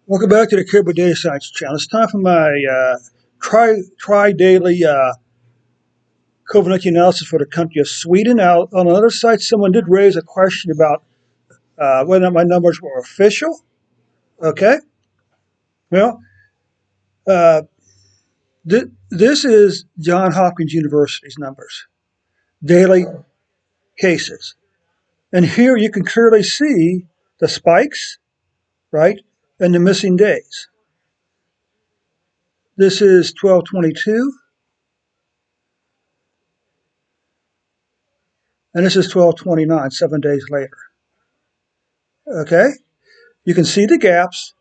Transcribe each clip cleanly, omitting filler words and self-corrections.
Welcome back to the Caribou Data Science channel. It's time for my tri daily COVID-19 analysis for the country of Sweden. Now, on another site, someone did raise a question about whether or not my numbers were official. Okay, well, uh, this is Johns Hopkins University's numbers, daily cases, and here you can clearly see the spikes, right, and the missing days. This is 12/22, and this is 12/29, 7 days later. Okay, you can see the gaps.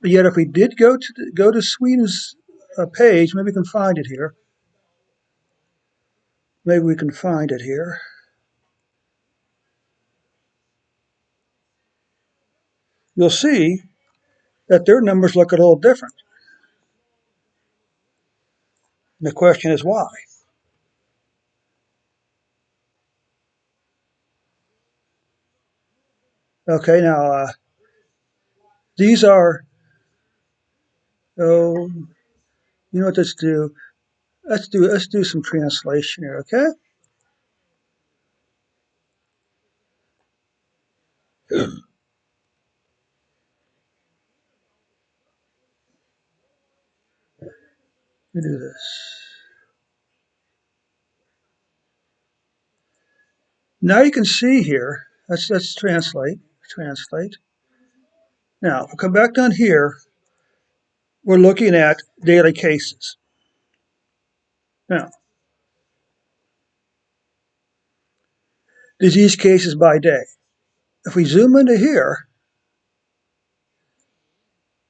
But yet, if we did go to Sweden's page, maybe we can find it here. Maybe we can find it here. You'll see that their numbers look a little different. And the question is why. Okay, now these are. Oh, you know what? Let's do. Let's do some translation here. Okay. Let me do this. Now you can see here. Let's translate. Translate. Now, if we come back down here, we're looking at daily cases. Now, disease cases by day. If we zoom into here,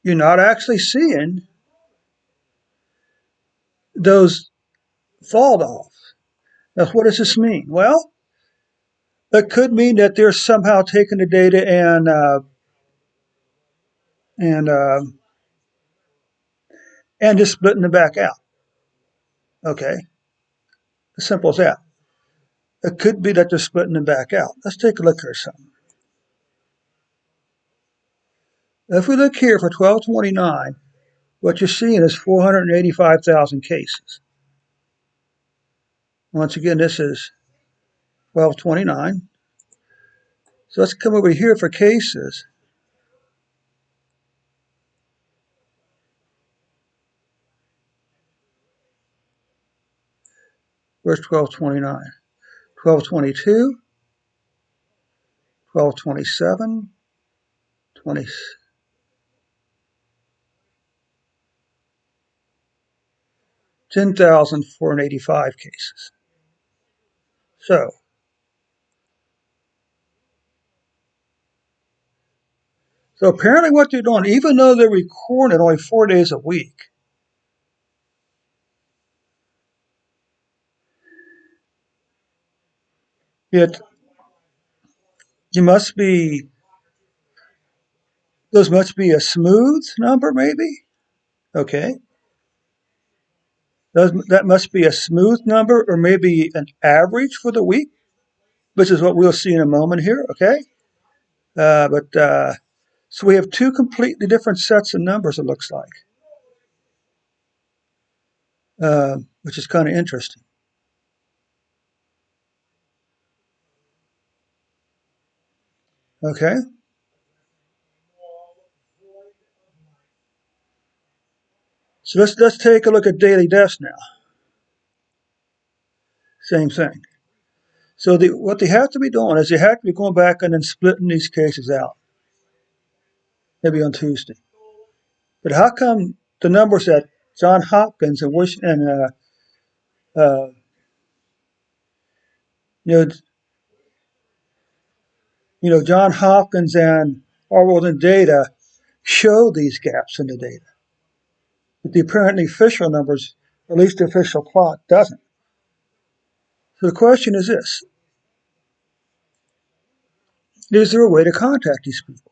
you're not actually seeing those fall off. Now, what does this mean? Well, it could mean that they're somehow taking the data and uh, and just splitting it back out. Okay, as simple as that. It could be that they're splitting it back out. Let's take a look here. Something. If we look here for 12/29, what you're seeing is 485,000 cases. Once again, this is 12/29. So let's come over here for cases. Where's 12/29? 12/22, 12/27, 20, 10,485 cases. So, so apparently what they're doing, even though they're recording only 4 days a week, it you must be those must be a smooth number, maybe. Okay, that must be a smooth number, or maybe an average for the week, which is what we'll see in a moment here. Okay, but so we have two completely different sets of numbers. It looks like, which is kind of interesting. Okay, so let's take a look at daily deaths now. Same thing. So what they have to be doing is they have to be going back and then splitting these cases out, maybe on Tuesday. But how come the numbers at Johns Hopkins uh, you know, Johns Hopkins and Harvard and data show these gaps in the data, but the apparently official numbers, at least the official plot, doesn't. So the question is this: is there a way to contact these people?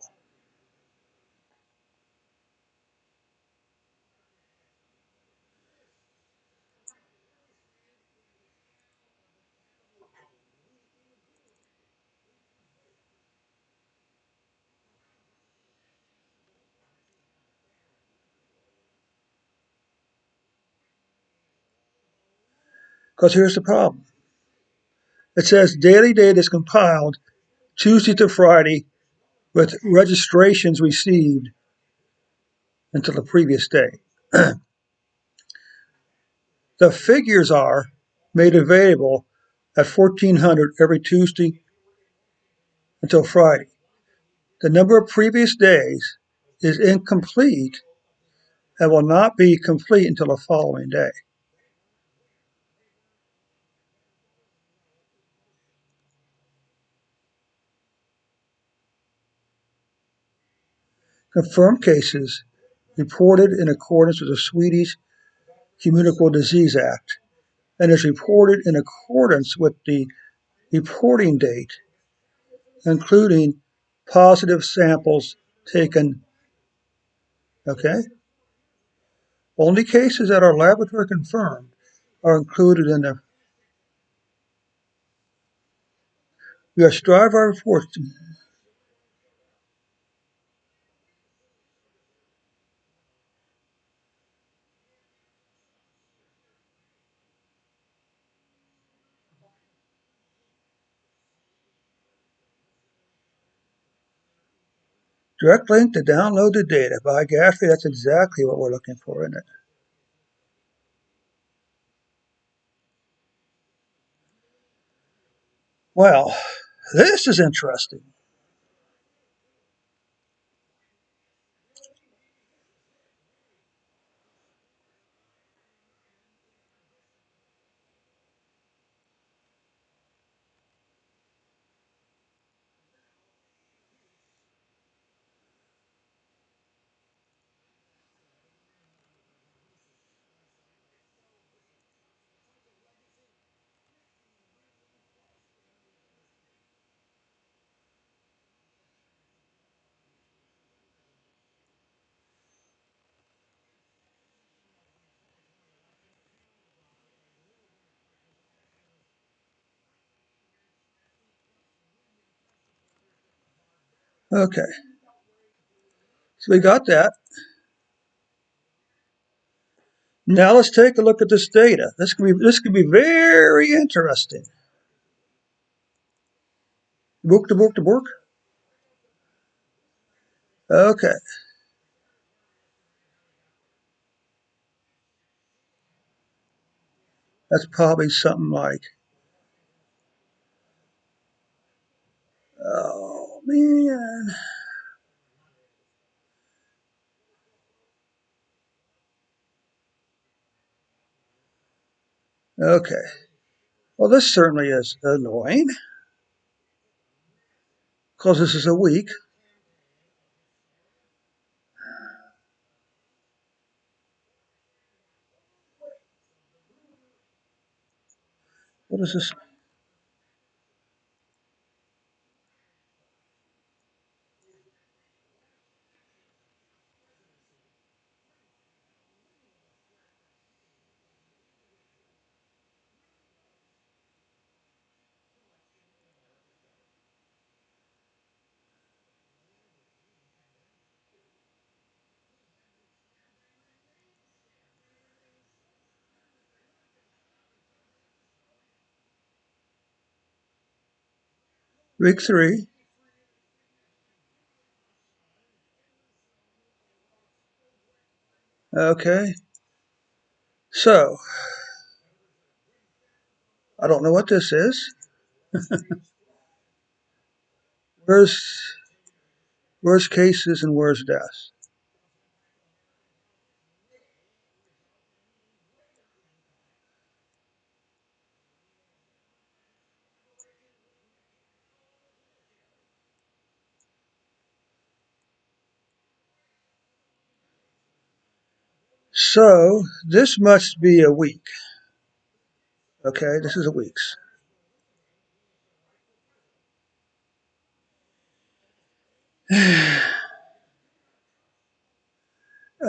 Because here's the problem. It says daily data is compiled Tuesday to Friday with registrations received until the previous day. The figures are made available at 1400 every Tuesday until Friday. The number of previous days is incomplete and will not be complete until the following day. Confirmed cases reported in accordance with the Swedish Communicable Disease Act and is reported in accordance with the reporting date, including positive samples taken. Okay? Only cases that are laboratory confirmed are included in the. We are strive our reports direct link to download the data. By Gaffney, that's exactly what we're looking for, isn't it? Well, this is interesting. Okay, so we got that. Now let's take a look at this data. This could be very interesting. Book to book to book. Okay, that's probably something like, oh man. Okay, well this certainly is annoying because this is a week. What is this? Week 3. Okay, so I don't know what this is. Where's where's cases and where's deaths? So this must be a week. Okay, this is a week's. And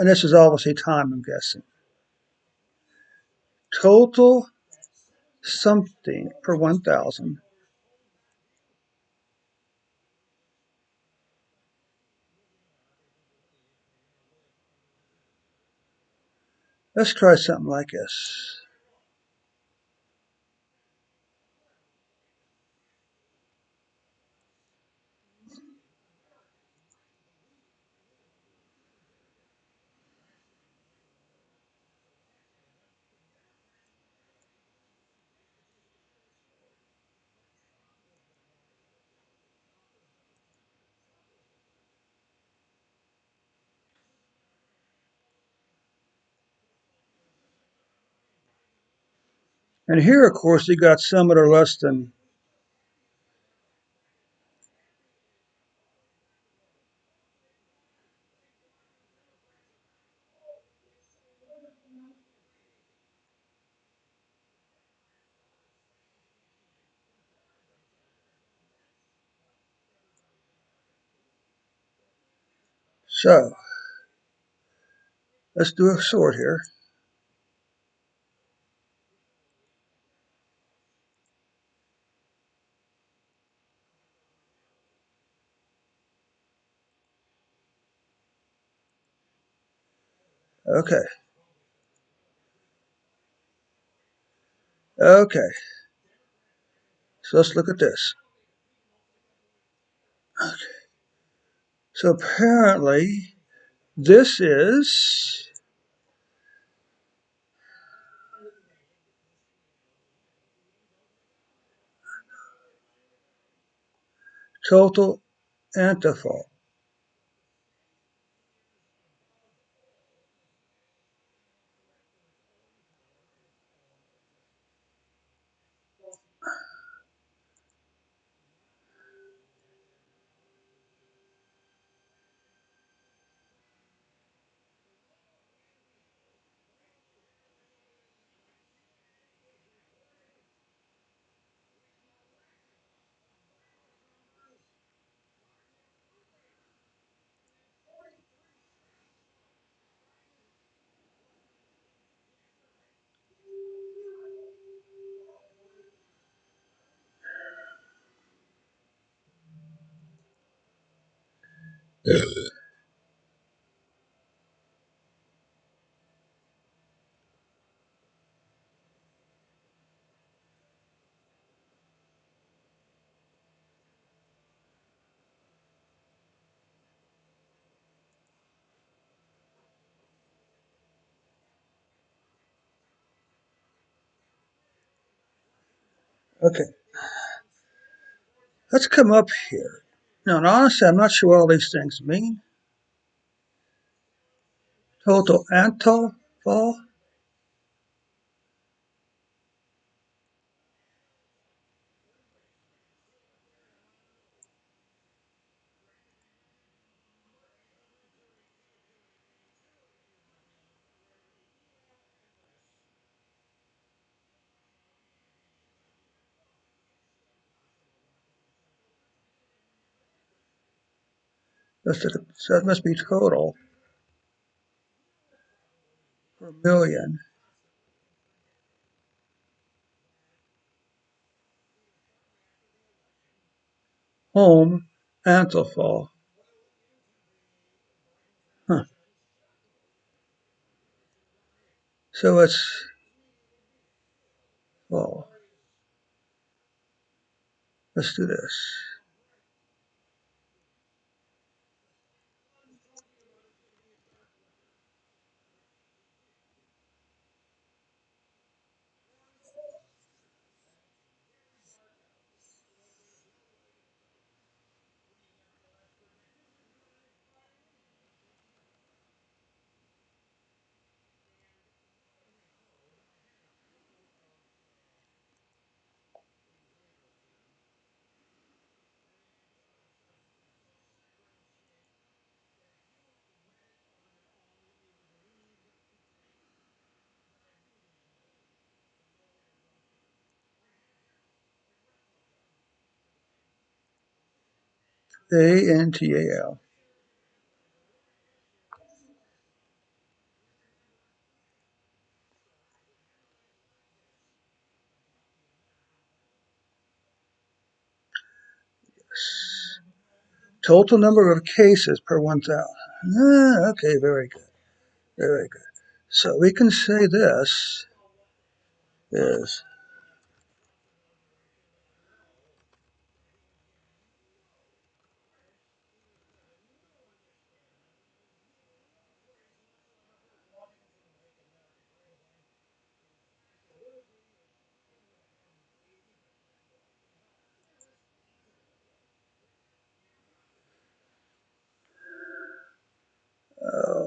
this is obviously time, I'm guessing. Total something per 1,000. Let's try something like this. And here, of course, you got some that are less than. So let's do a sort here. Okay. Okay. So let's look at this. So apparently, this is total antiphal. Okay. Let's come up here. Now, honestly, I'm not sure what all these things mean. Total antiphal. So that must be total per million. Home antiphal. Huh. So it's, well, let's do this. ANTAL. Total number of cases per 1,000. Okay, very good. Very good. So we can say this is,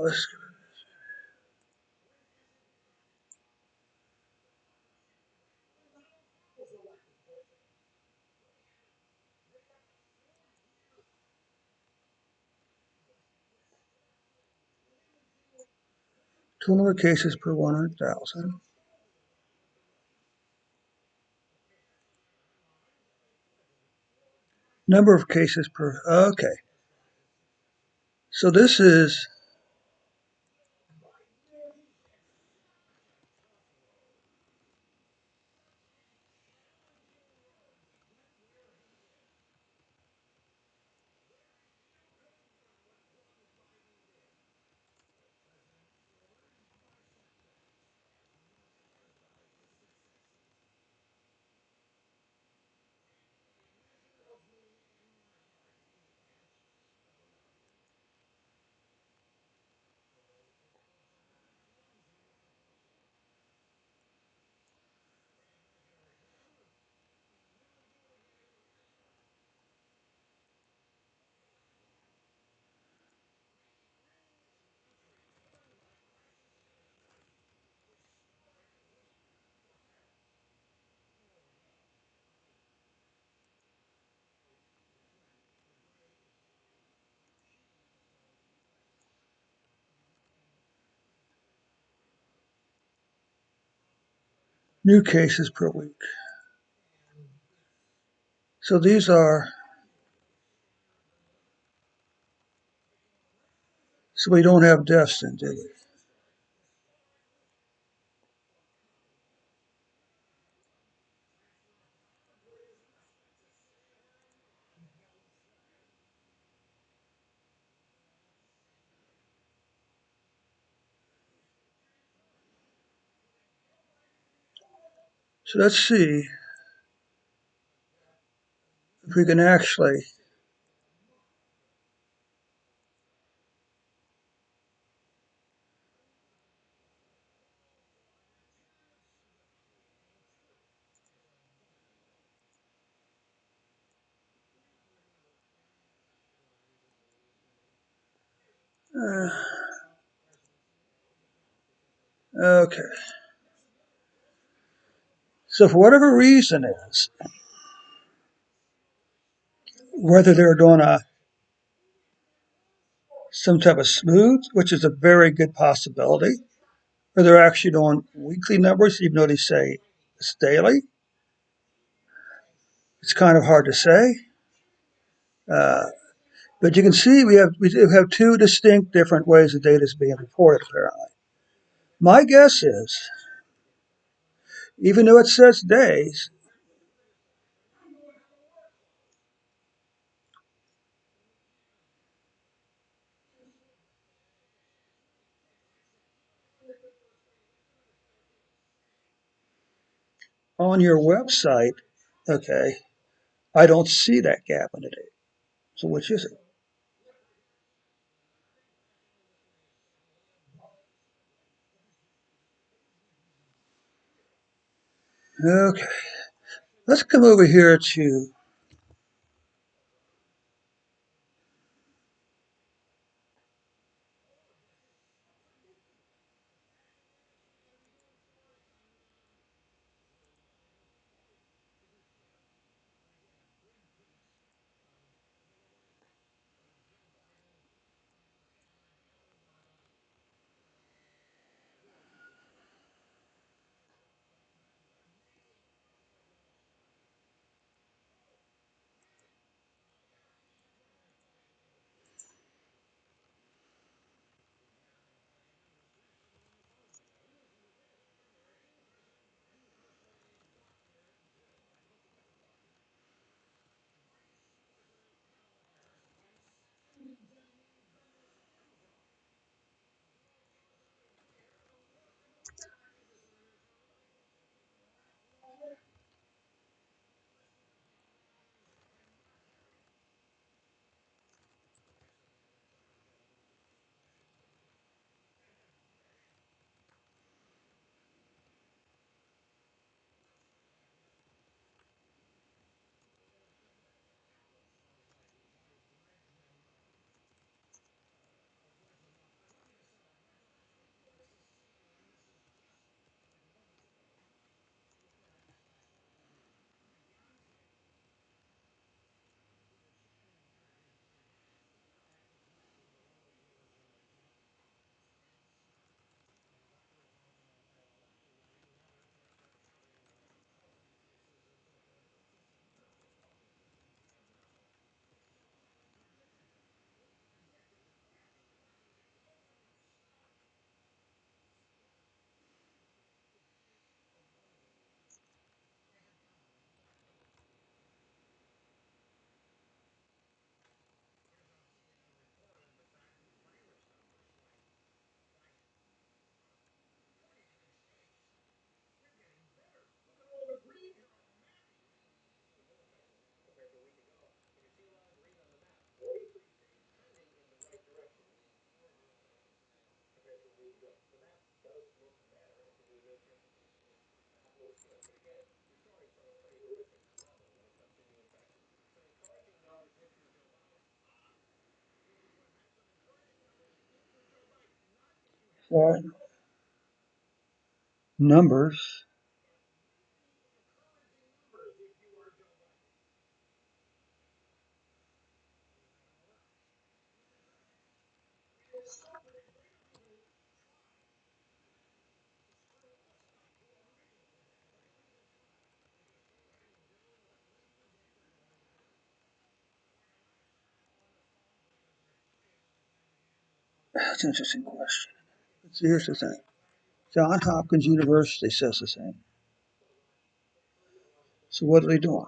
let's, Total number of cases per 100,000. Number of cases per, okay. So this is, new cases per week. So these are, so we don't have deaths in, do we? So let's see if we can actually, uh, okay. So for whatever reason is, whether they're doing some type of smooth, which is a very good possibility, or they're actually doing weekly numbers, even though they say it's daily. It's kind of hard to say. Uh, but you can see we have two distinct different ways the data is being reported, apparently. My guess is, even though it says days, on your website, okay, I don't see that gap in the data. So which is it? Okay, let's come over here to, Right. Numbers. That's an interesting question. But here's the thing. Johns Hopkins University says the same. So what are they doing?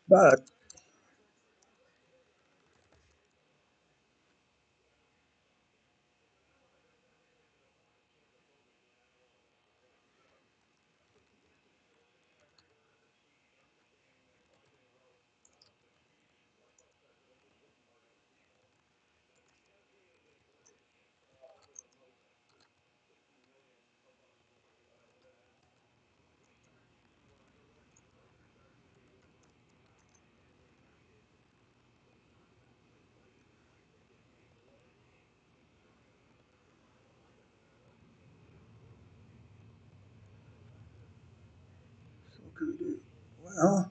But what can we do? Well,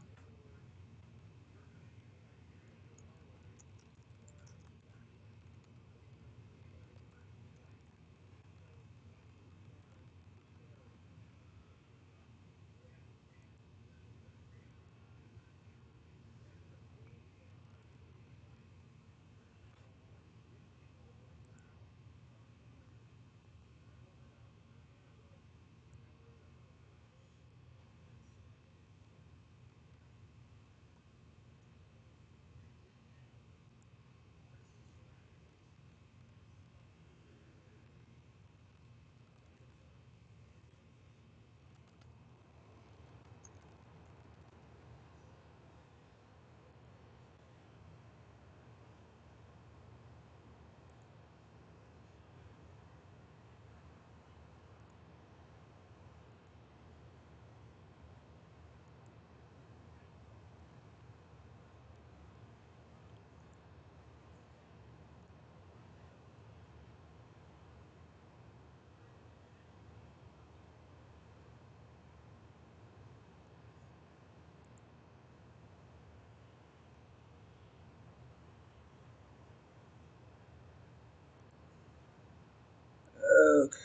okay.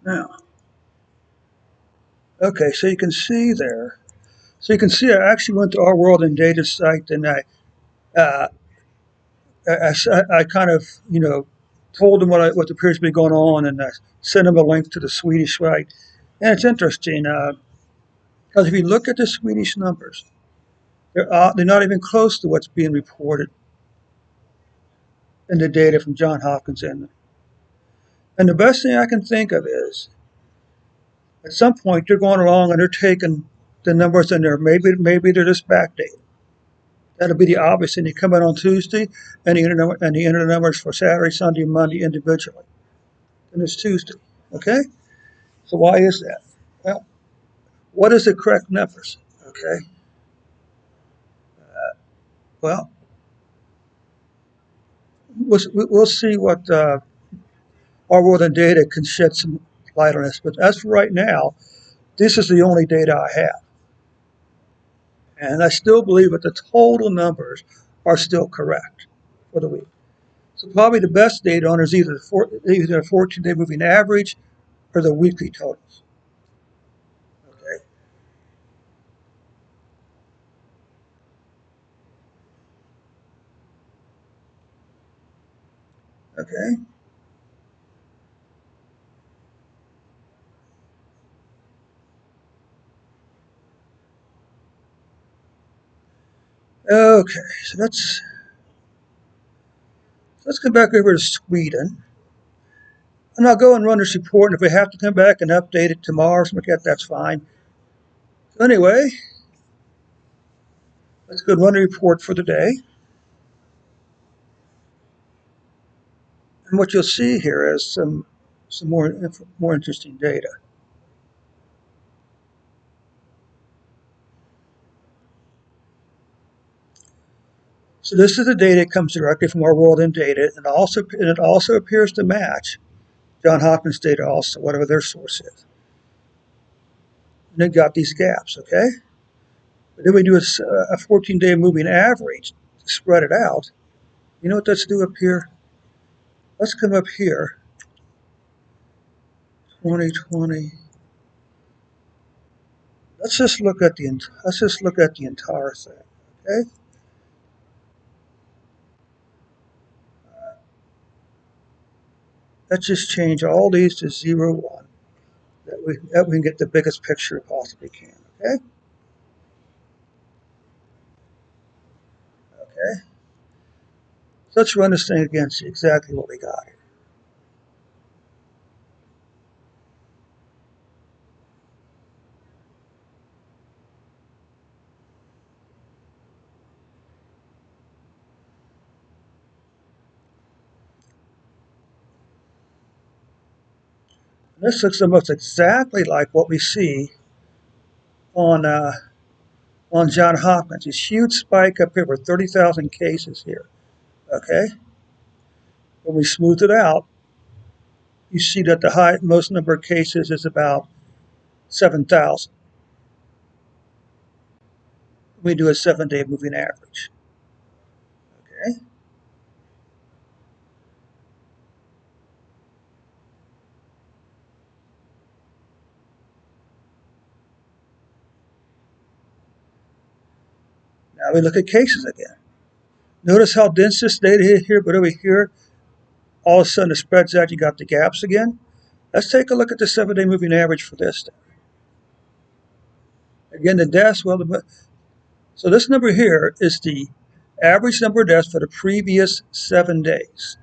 Now, okay, so you can see there. So you can see I actually went to our World in Data site and uh, I kind of, told them what appears to be going on and I sent them a link to the Swedish site. And it's interesting because if you look at the Swedish numbers, they're not even close to what's being reported in the data from John Hopkins. And the best thing I can think of is at some point they're going along and they're taking the numbers in there. Maybe they're just backdated. That'll be the obvious thing. You come in on Tuesday and you enter the numbers for Saturday, Sunday, and Monday individually. And it's Tuesday. Okay? So why is that? Well, what is the correct numbers? Okay? Well, we'll see what our world in data can shed some light on this. But as for right now, this is the only data I have. And I still believe that the total numbers are still correct for the week. So probably the best data on is either the 14-day moving average or the weekly totals. Okay. Okay. Okay. So Let's come back over to Sweden. And I'll go and run this report. And if we have to come back and update it tomorrow or something like that, that's fine. So anyway, let's go and run the report for the day. And what you'll see here is some more interesting data. So this is the data that comes directly from our World in Data, and it also appears to match Johns Hopkins data also, whatever their source is. And it got these gaps, okay? But then we do a 14-day moving average to spread it out. You know what let's do up here? Let's come up here, 2020. Let's just look at the entire thing, okay? Let's just change all these to 0, 1. That we can get the biggest picture we possibly can, okay? Okay. So let's run this thing again, see exactly what we got here. And this looks almost exactly like what we see on Johns Hopkins. This huge spike up here with 30,000 cases here. Okay, when we smooth it out, you see that the most number of cases is about 7,000. We do a 7-day moving average. Okay, now we look at cases again. Notice how dense this data is here, but over here, all of a sudden it spreads out. You got the gaps again. Let's take a look at the 7-day moving average for this. Again, the deaths. So this number here is the average number of deaths for the previous 7 days.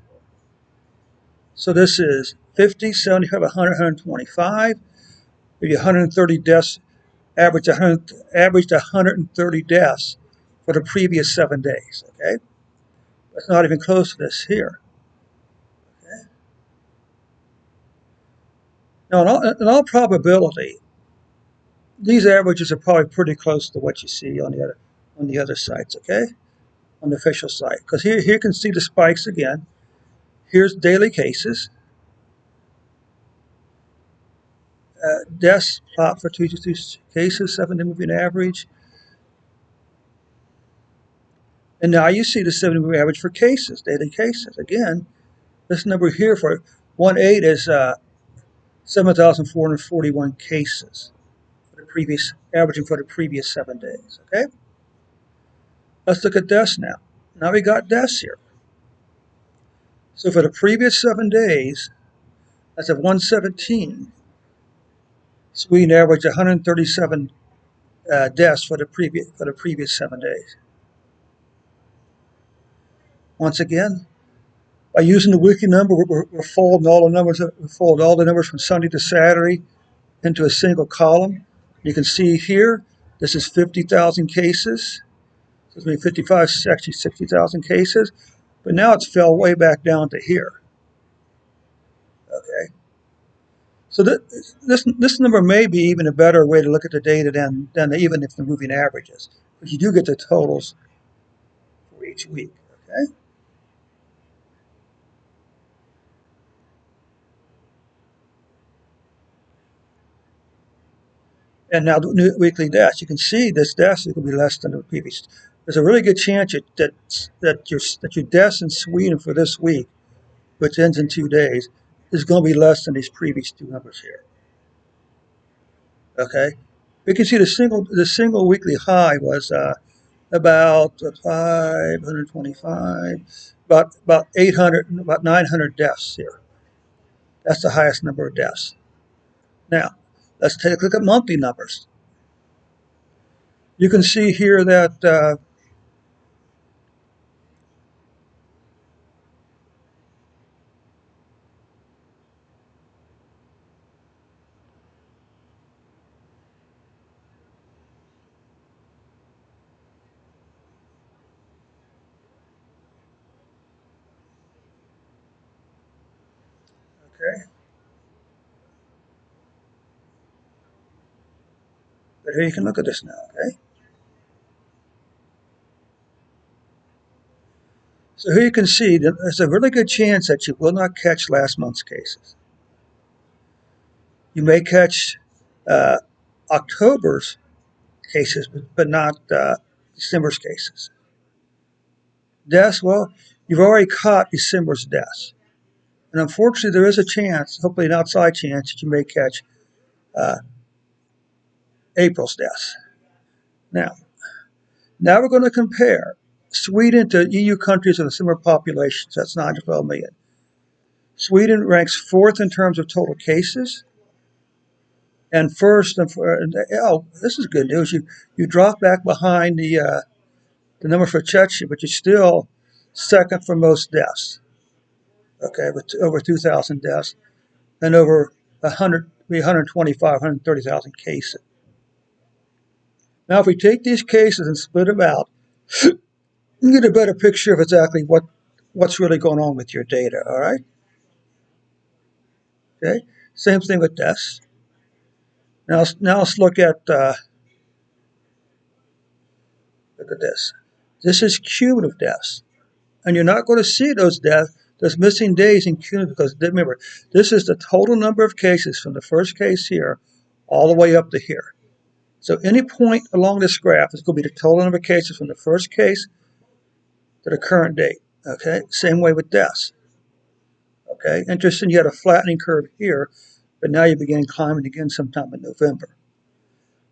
So this is 50, 75, 100, 125, maybe 130 deaths, averaged 130 deaths for the previous 7 days. Okay, that's not even close to this here. Okay? Now, in all probability, these averages are probably pretty close to what you see on the other sites. Okay, on the official site, because here you can see the spikes again. Here's daily cases. Deaths plot for 2 cases, 7-day moving average. And now you see the 7-day moving average for cases, daily cases. Again, this number here for 1/8 is 7,441 cases for the previous, averaging for the previous 7 days. Okay? Let's look at deaths now. Now we got deaths here. So for the previous 7 days, as of 117, Sweden averaged 137 deaths for the previous 7 days. Once again, by using the wiki number, we're folding all the numbers. We fold all the numbers from Sunday to Saturday into a single column. You can see here, this is 50,000 cases. This is 55, actually 60,000 cases. But now it's fell way back down to here. Okay. So this number may be even a better way to look at the data than even if the moving averages, because you do get the totals for each week. Okay. And now the new weekly deaths, you can see this deaths is going to be less than the previous. There's a really good chance that your deaths in Sweden for this week, which ends in 2 days, is going to be less than these previous two numbers here. Okay, we can see the single weekly high was about 525, about 800, about 900 deaths here. That's the highest number of deaths. Now, let's take a look at monthly numbers. You can see here that Okay, but here you can look at this now. Okay, so here you can see that there's a really good chance that you will not catch last month's cases. You may catch uh, October's cases, but not December's cases. Deaths, well, you've already caught December's deaths. And unfortunately, there is a chance, hopefully an outside chance, that you may catch uh, April's deaths. Now, now we're going to compare Sweden to EU countries with a similar population. So that's 9 to 12 million. Sweden ranks fourth in terms of total cases, and first. Oh, this is good news. You drop back behind the number for Czechia, but you're still second for most deaths. Okay, with over 2,000 deaths and over 125, 130,000 cases. Now, if we take these cases and split them out, you get a better picture of exactly what's really going on with your data. All right. Okay. Same thing with deaths. Now let's look at this. This is cumulative deaths, and you're not going to see those missing days in cumulative because remember, this is the total number of cases from the first case here all the way up to here. So any point along this graph is going to be the total number of cases from the first case to the current date. Okay, same way with deaths. Okay, interesting. You had a flattening curve here, but now you begin climbing again sometime in November.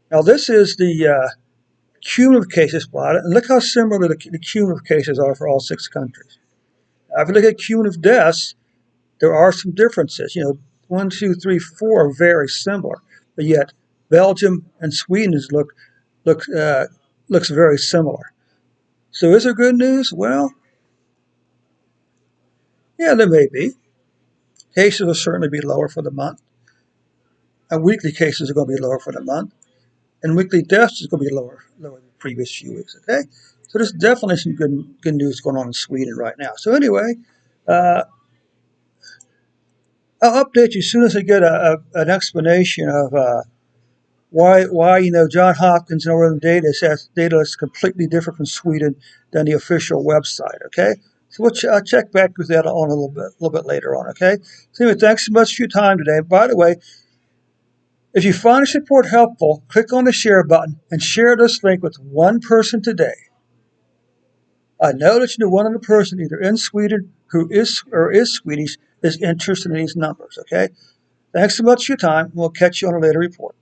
Now this is the cumulative cases plotted, and look how similar the cumulative cases are for all 6 countries. Now, if you look at cumulative deaths, there are some differences. You know, 1, 2, 3, 4 are very similar, but yet Belgium and Sweden look looks very similar. So is there good news? Well, yeah, there may be. Cases will certainly be lower for the month, and weekly cases are going to be lower for the month, and weekly deaths is going to be lower than the previous few weeks. Okay, so there's definitely some good news going on in Sweden right now. So anyway, uh, I'll update you as soon as I get an explanation of why John Hopkins and Northern Data says data is completely different from Sweden than the official website. Okay, so I'll check back with that on a little bit later on. Okay, so anyway, thanks so much for your time today. By the way, if you find this report helpful, click on the share button and share this link with one person today. I know that you know one other person either in Sweden who is or is Swedish is interested in these numbers. Okay, thanks so much for your time. We'll catch you on a later report.